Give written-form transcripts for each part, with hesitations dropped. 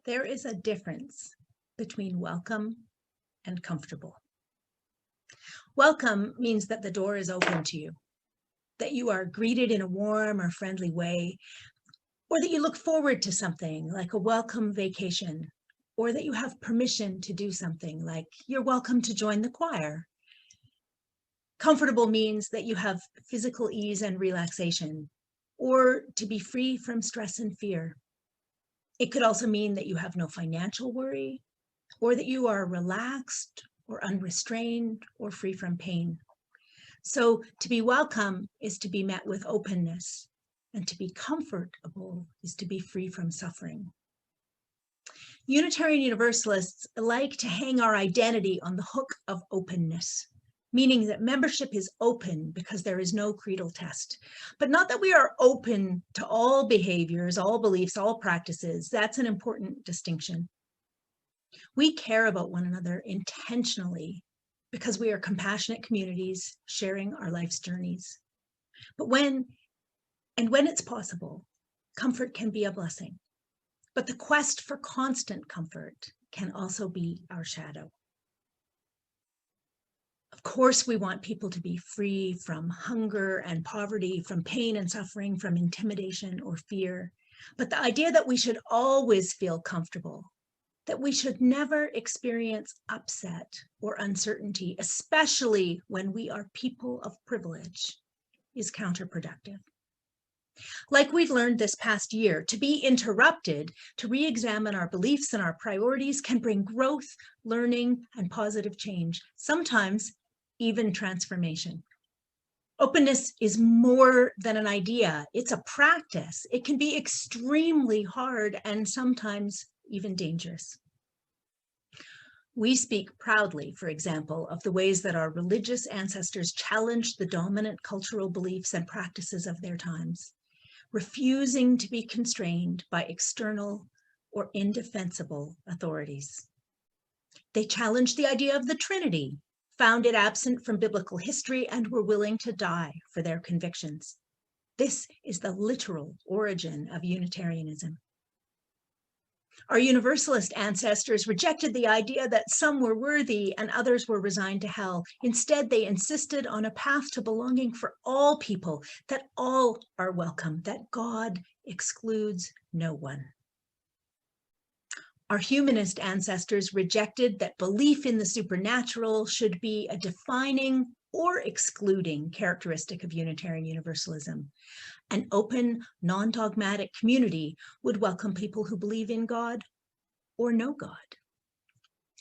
There is a difference between welcome and comfortable. Welcome means that the door is open to you, that you are greeted in a warm or friendly way, or that you look forward to something like a welcome vacation, or that you have permission to do something like you're welcome to join the choir. Comfortable means that you have physical ease and relaxation, or to be free from stress and fear. It could also mean that you have no financial worry, or that you are relaxed or unrestrained or free from pain. So to be welcome is to be met with openness, and to be comfortable is to be free from suffering. Unitarian Universalists like to hang our identity on the hook of openness, meaning that membership is open because there is no creedal test, but not that we are open to all behaviors, all beliefs, all practices. That's an important distinction. We care about one another intentionally because we are compassionate communities sharing our life's journeys. But when it's possible, comfort can be a blessing. But the quest for constant comfort can also be our shadow. Of course, we want people to be free from hunger and poverty, from pain and suffering, from intimidation or fear. But the idea that we should always feel comfortable, that we should never experience upset or uncertainty, especially when we are people of privilege, is counterproductive. Like we've learned this past year, to be interrupted, to re-examine our beliefs and our priorities can bring growth, learning, and positive change, sometimes even transformation. Openness is more than an idea. It's a practice. It can be extremely hard and sometimes even dangerous. We speak proudly, for example, of the ways that our religious ancestors challenged the dominant cultural beliefs and practices of their times, refusing to be constrained by external or indefensible authorities. They challenged the idea of the Trinity, found it absent from biblical history, and were willing to die for their convictions. This is the literal origin of Unitarianism. Our Universalist ancestors rejected the idea that some were worthy and others were resigned to hell. Instead, they insisted on a path to belonging for all people, that all are welcome, that God excludes no one. Our humanist ancestors rejected that belief in the supernatural should be a defining or excluding characteristic of Unitarian Universalism. An open, non-dogmatic community would welcome people who believe in God or no God.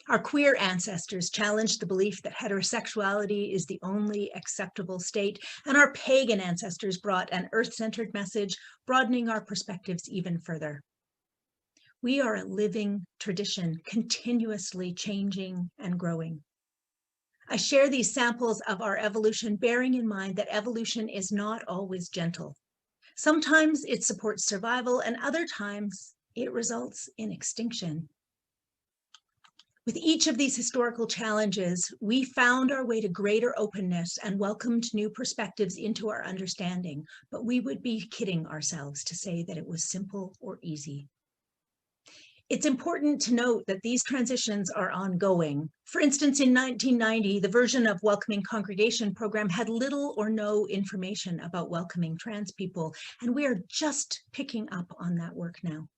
Our queer ancestors challenged the belief that heterosexuality is the only acceptable state, and our pagan ancestors brought an earth-centered message, broadening our perspectives even further. We are a living tradition, continuously changing and growing. I share these samples of our evolution, bearing in mind that evolution is not always gentle. Sometimes it supports survival, and other times it results in extinction. With each of these historical challenges, we found our way to greater openness and welcomed new perspectives into our understanding, but we would be kidding ourselves to say that it was simple or easy. It's important to note that these transitions are ongoing. For instance, in 1990, the version of Welcoming Congregation program had little or no information about welcoming trans people, and we are just picking up on that work now.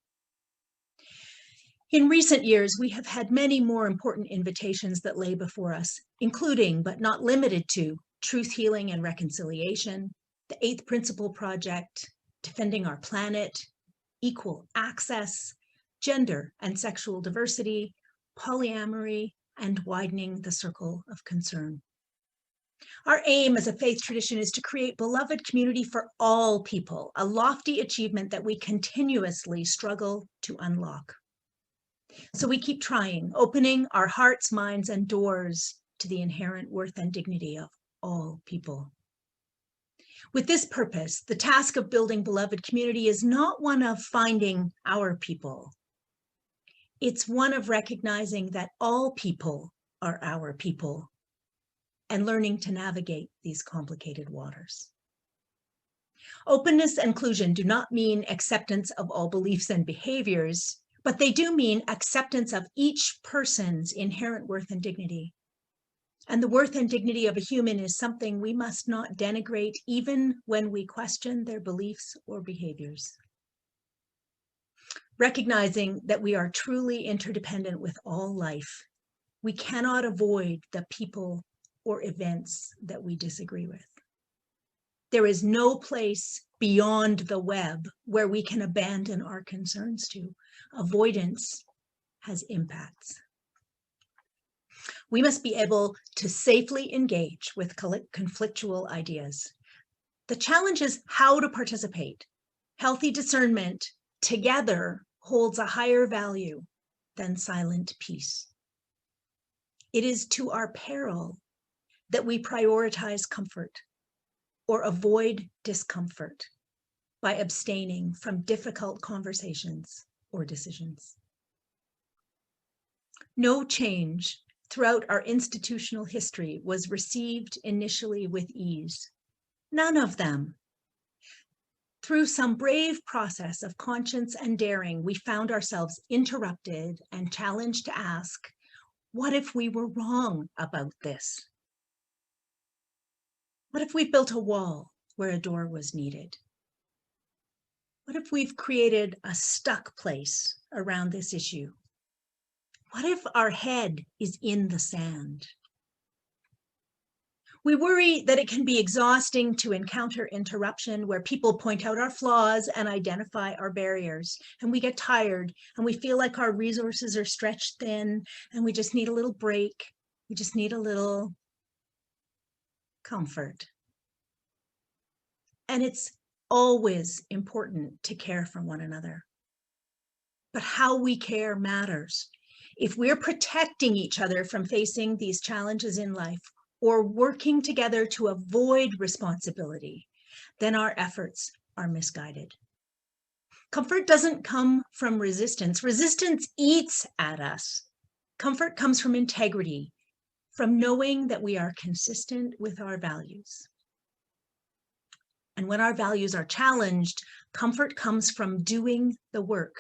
In recent years, we have had many more important invitations that lay before us, including, but not limited to, Truth, Healing, and Reconciliation, the Eighth Principle Project, Defending Our Planet, Equal Access, Gender and Sexual Diversity, Polyamory, and Widening the Circle of Concern. Our aim as a faith tradition is to create beloved community for all people, a lofty achievement that we continuously struggle to unlock. So we keep trying, opening our hearts, minds, and doors to the inherent worth and dignity of all people. With this purpose, the task of building beloved community is not one of finding our people. It's one of recognizing that all people are our people and learning to navigate these complicated waters. Openness and inclusion do not mean acceptance of all beliefs and behaviors, but they do mean acceptance of each person's inherent worth and dignity. And the worth and dignity of a human is something we must not denigrate, even when we question their beliefs or behaviors. Recognizing that we are truly interdependent with all life, we cannot avoid the people or events that we disagree with. There is no place beyond the web where we can abandon our concerns to. Avoidance has impacts. We must be able to safely engage with conflictual ideas. The challenge is how to participate. Healthy discernment together holds a higher value than silent peace. It is to our peril that we prioritize comfort or avoid discomfort by abstaining from difficult conversations or decisions. No change throughout our institutional history was received initially with ease. None of them. Through some brave process of conscience and daring, we found ourselves interrupted and challenged to ask, what if we were wrong about this? What if we built a wall where a door was needed? What if we've created a stuck place around this issue? What if our head is in the sand? We worry that it can be exhausting to encounter interruption where people point out our flaws and identify our barriers. And we get tired and we feel like our resources are stretched thin and we just need a little break. We just need a little comfort. And it's always important to care for one another. But how we care matters. If we're protecting each other from facing these challenges in life or working together to avoid responsibility, then our efforts are misguided. Comfort doesn't come from resistance. Resistance eats at us. Comfort comes from integrity, from knowing that we are consistent with our values. And when our values are challenged, comfort comes from doing the work,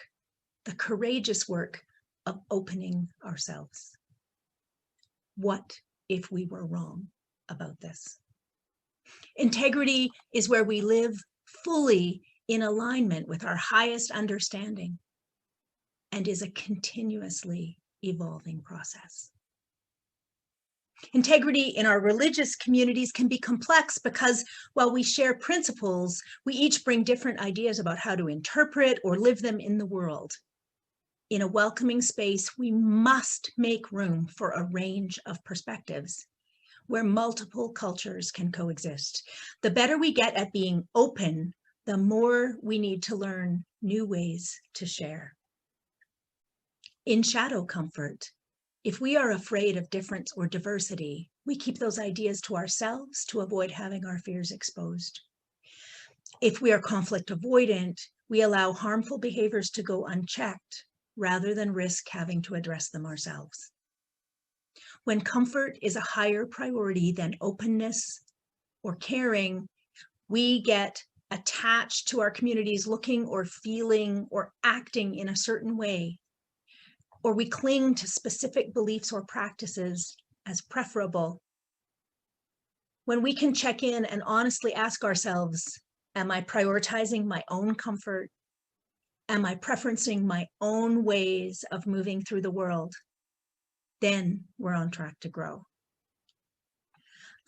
the courageous work of opening ourselves. What if we were wrong about this? Integrity is where we live fully in alignment with our highest understanding and is a continuously evolving process. Integrity in our religious communities can be complex because while we share principles, we each bring different ideas about how to interpret or live them in the world. In a welcoming space, we must make room for a range of perspectives where multiple cultures can coexist. The better we get at being open, the more we need to learn new ways to share. In shadow comfort, if we are afraid of difference or diversity, we keep those ideas to ourselves to avoid having our fears exposed. If we are conflict avoidant, we allow harmful behaviors to go unchecked rather than risk having to address them ourselves. When comfort is a higher priority than openness or caring, we get attached to our communities looking or feeling or acting in a certain way, or we cling to specific beliefs or practices as preferable. When we can check in and honestly ask ourselves, am I prioritizing my own comfort? Am I preferencing my own ways of moving through the world? Then we're on track to grow.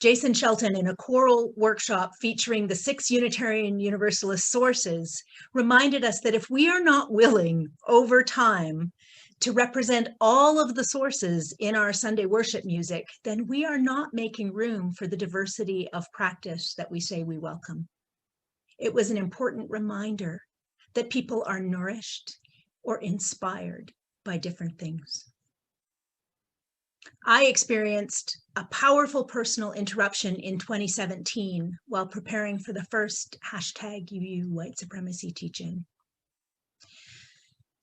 Jason Shelton, in a choral workshop featuring the 6 Unitarian Universalist sources, reminded us that if we are not willing over time to represent all of the sources in our Sunday worship music, then we are not making room for the diversity of practice that we say we welcome. It was an important reminder that people are nourished or inspired by different things. I experienced a powerful personal interruption in 2017 while preparing for the first #UU White Supremacy teach-in.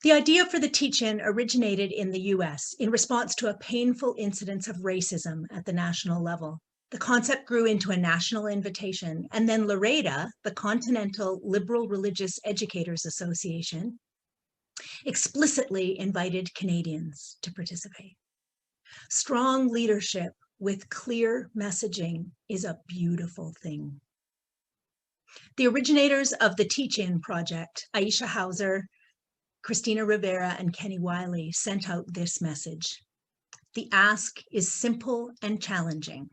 The idea for the teach-in originated in the US in response to a painful incidence of racism at the national level. The concept grew into a national invitation, and then LREDA, the Continental Liberal Religious Educators Association, explicitly invited Canadians to participate. Strong leadership with clear messaging is a beautiful thing. The originators of the Teach-In project, Aisha Hauser, Christina Rivera, and Kenny Wiley, sent out this message. The ask is simple and challenging.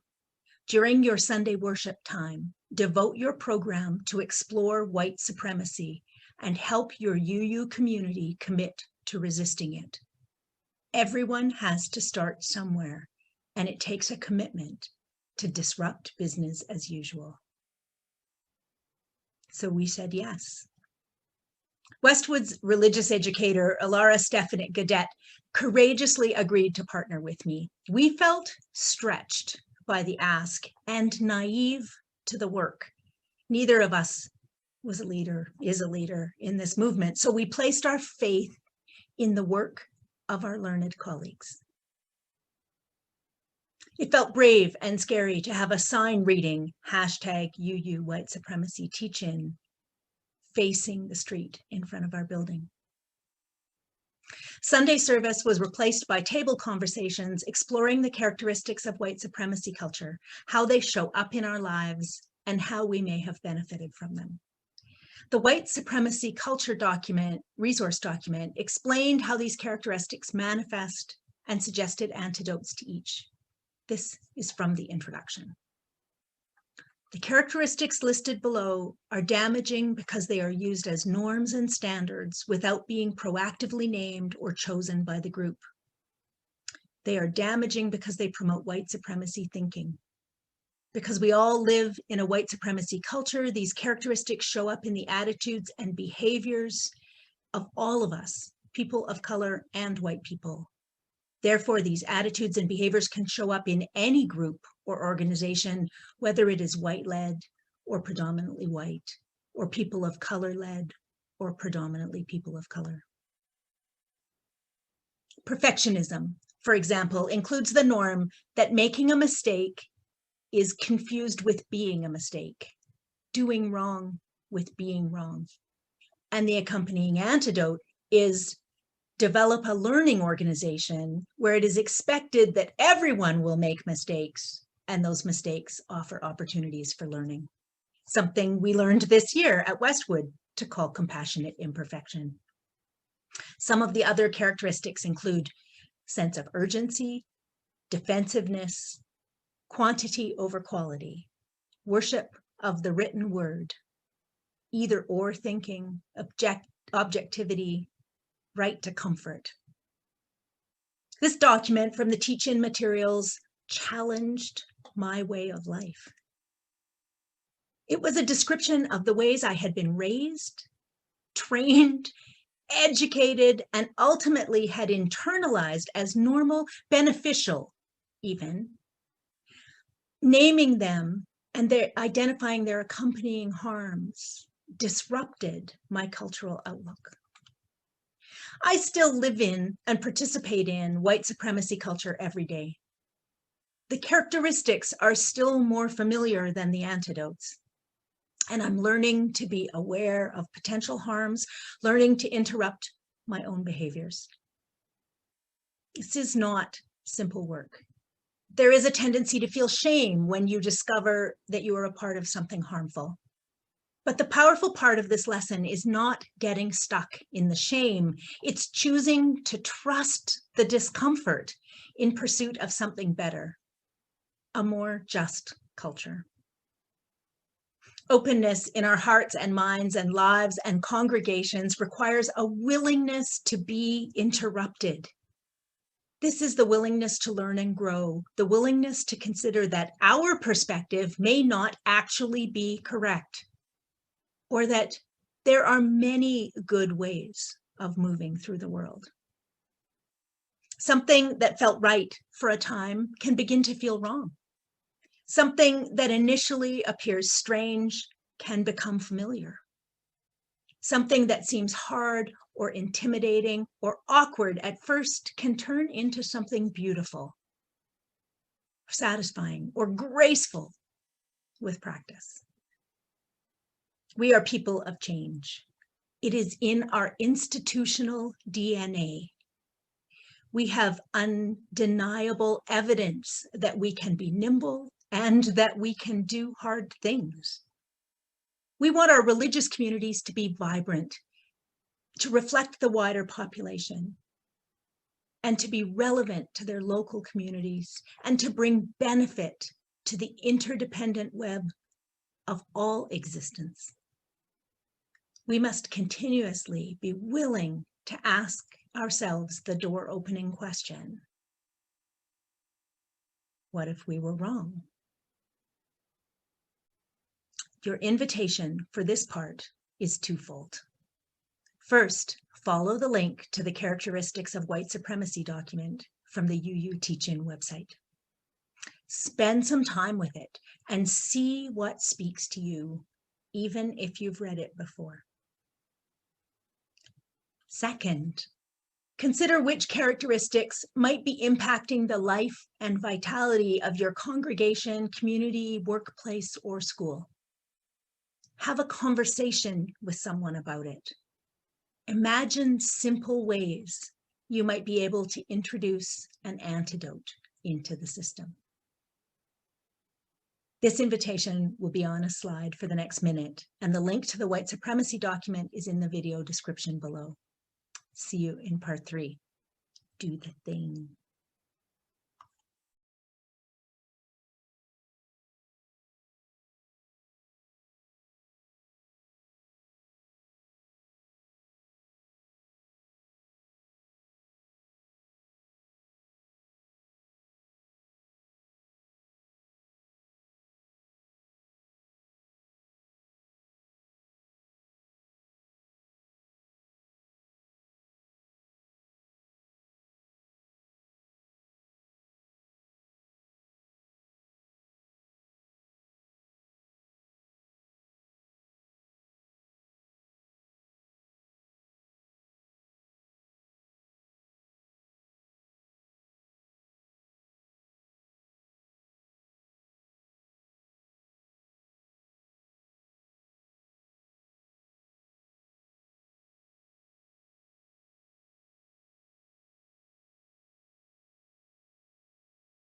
During your Sunday worship time, devote your program to explore white supremacy and help your UU community commit to resisting it. Everyone has to start somewhere, and it takes a commitment to disrupt business as usual. So we said yes. Westwood's religious educator, Alara Stefanik Gadet, courageously agreed to partner with me. We felt stretched by the ask and naive to the work. Neither of us is a leader in this movement, so we placed our faith in the work of our learned colleagues. It felt brave and scary to have a sign reading #UU White Supremacy Teach-In facing the street in front of our building. Sunday service was replaced by table conversations exploring the characteristics of white supremacy culture, how they show up in our lives, and how we may have benefited from them. The White Supremacy Culture resource document, explained how these characteristics manifest and suggested antidotes to each. This is from the introduction. The characteristics listed below are damaging because they are used as norms and standards without being proactively named or chosen by the group. They are damaging because they promote white supremacy thinking. Because we all live in a white supremacy culture, these characteristics show up in the attitudes and behaviors of all of us, people of color and white people. Therefore, these attitudes and behaviors can show up in any group or organization, whether it is white-led or predominantly white, or people of color-led or predominantly people of color. Perfectionism, for example, includes the norm that making a mistake is confused with being a mistake, doing wrong with being wrong. And the accompanying antidote is develop a learning organization where it is expected that everyone will make mistakes, and those mistakes offer opportunities for learning. Something we learned this year at Westwood to call compassionate imperfection. Some of the other characteristics include sense of urgency, defensiveness, quantity over quality, worship of the written word, either or thinking, objectivity, right to comfort. This document from the teach-in materials challenged my way of life. It was a description of the ways I had been raised, trained, educated, and ultimately had internalized as normal, beneficial even, naming them and identifying their accompanying harms disrupted my cultural outlook. I still live in and participate in white supremacy culture every day. The characteristics are still more familiar than the antidotes. And I'm learning to be aware of potential harms, learning to interrupt my own behaviors. This is not simple work. There is a tendency to feel shame when you discover that you are a part of something harmful. But the powerful part of this lesson is not getting stuck in the shame. It's choosing to trust the discomfort in pursuit of something better, a more just culture. Openness in our hearts and minds and lives and congregations requires a willingness to be interrupted. This is the willingness to learn and grow, the willingness to consider that our perspective may not actually be correct, or that there are many good ways of moving through the world. Something that felt right for a time can begin to feel wrong. Something that initially appears strange can become familiar. Something that seems hard or intimidating or awkward at first can turn into something beautiful, satisfying, or graceful with practice. We are people of change. It is in our institutional DNA. We have undeniable evidence that we can be nimble and that we can do hard things. We want our religious communities to be vibrant, to reflect the wider population, and to be relevant to their local communities, and to bring benefit to the interdependent web of all existence. We must continuously be willing to ask ourselves the door-opening question: what if we were wrong? Your invitation for this part is twofold. First, follow the link to the Characteristics of White Supremacy document from the UU Teach-In website. Spend some time with it and see what speaks to you, even if you've read it before. Second, consider which characteristics might be impacting the life and vitality of your congregation, community, workplace, or school. Have a conversation with someone about it. Imagine simple ways you might be able to introduce an antidote into the system. This invitation will be on a slide for the next minute, and the link to the White Supremacy document is in the video description below. See you in part 3. Do the thing.